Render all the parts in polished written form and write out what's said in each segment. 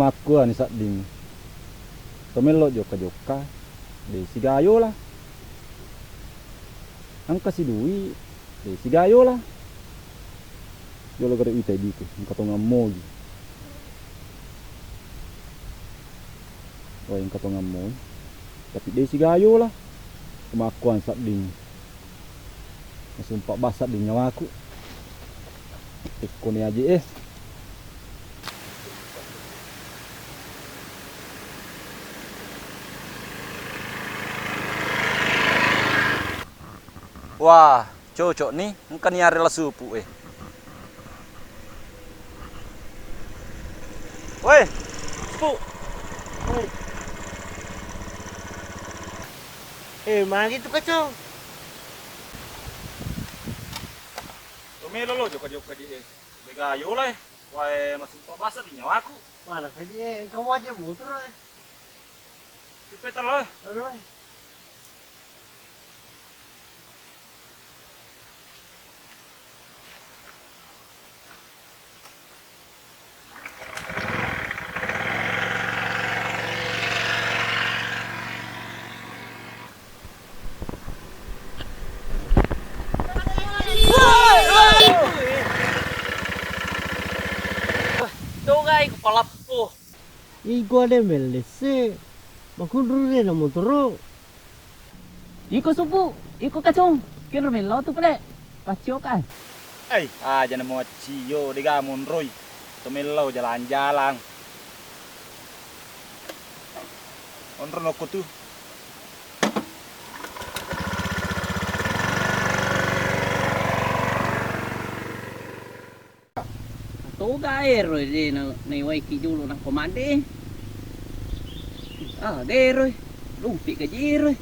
kemakuan ni sading. Tomelo joka-joka. Di sigayo lah. Ang kasi duwi. Di sigayo lah. Yo lagare uitay dito. Ang katong amoy. O yung katong amoy. Tapi di sigayo lah. Kemakuan sading. Masumpak basat di nyawaku. Teko ni aja Wah, cocok nih, kan nyari lah supu Woi, supu. Mana itu kacau? Tumelo lo joka-joka di Begayo lah. Wah, masumpak basat di nyawaku. Mana tadi? Kamu aja muter. Cepetan lah. Aduh. Kepala po. Iko ada melese. Makundru na motor. Iko supu, iko kacung. Kira melo tu pada. Pacio kan. Aja nemu cio di gamun roy. Tumelo jalan-jalan. Onron aku tuh. Toga rồi đi này quay kỳ du nó có mán đi đây rồi đúng bị cái gì rồi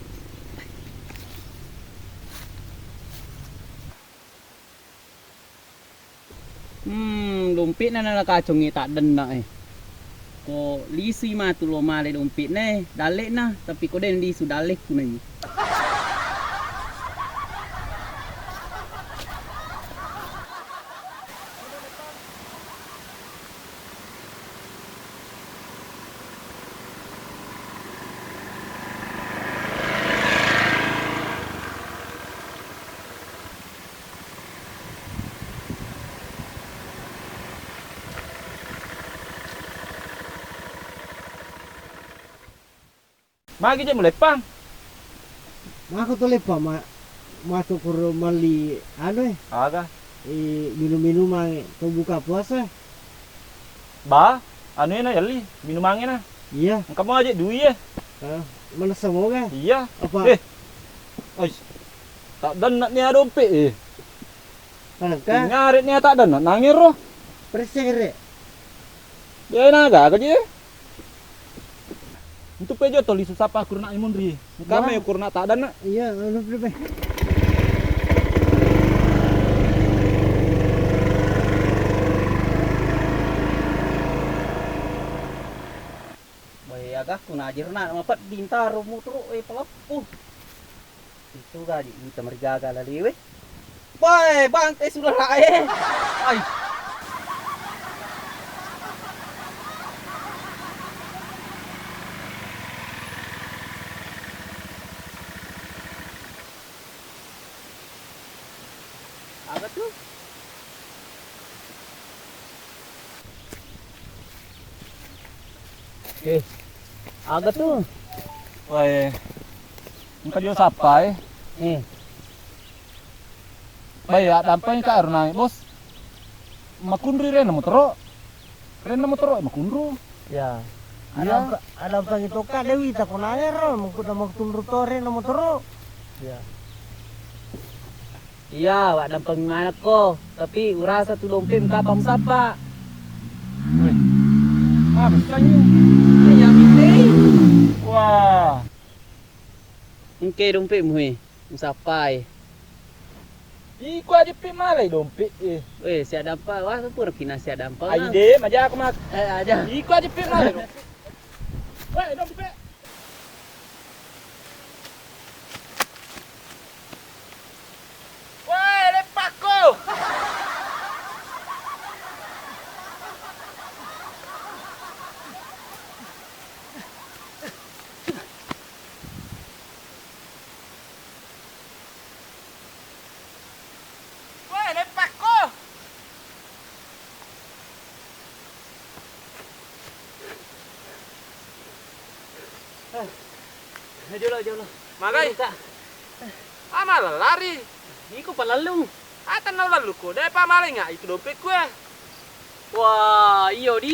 dompet na nakachong ita dan na ko lisi ma tulo male dompet na dale na tapi ko din di sudalik kunin Magi je melepang. Mako to lepa masuk ke mali Aga. Minum-minum to buka puasa. Ba, anu na yali, minum angin na. Iya. Kamu aja duit ya. Mana semoga? Iya. Apa? Tak dan nak niya dompet Ka? Ngarit niya tak dan nak nangir roh. Persere. Dia naga aja. Untuk pejo toli susapa kurna imundri. Kami kurna tak ada nak. Iya, anu berapa? Bay agak kuna jirna mapat bintaro mutro pelapu. Itu gadi kita merjaga lali we. Bay, bangte sudah lah Ay. Agak tuh. Agak tuh. Wah, engkau jual sapa Baik, dampai ka arunai bos. Makundri rena motoro. Rena motoro makundru. Ya. Iya. Ada pangito ka dewi ta kunaya ro mengkuda maktundru tore na motoro. Ya. Iya, wak dampang mana ko. Tapi urasa tu dompet kapam sapa. Bisanya. Ayam ini. Wah. Engke dompet muhe. Musapai. Iku aja pi malai dompet Siap dampak. Wah, pura kina siap dampak. Ayo deh, maja aku mak. Aja. Iku aja pi malai dompet. Wah, dompet. Wah, lepakku. Jolo. Magai. Kak. Malah lari. Iku palalung. Atan na lalu ko. Dahil pamaling nga, itu dompet ko eh. Wah, iyo di.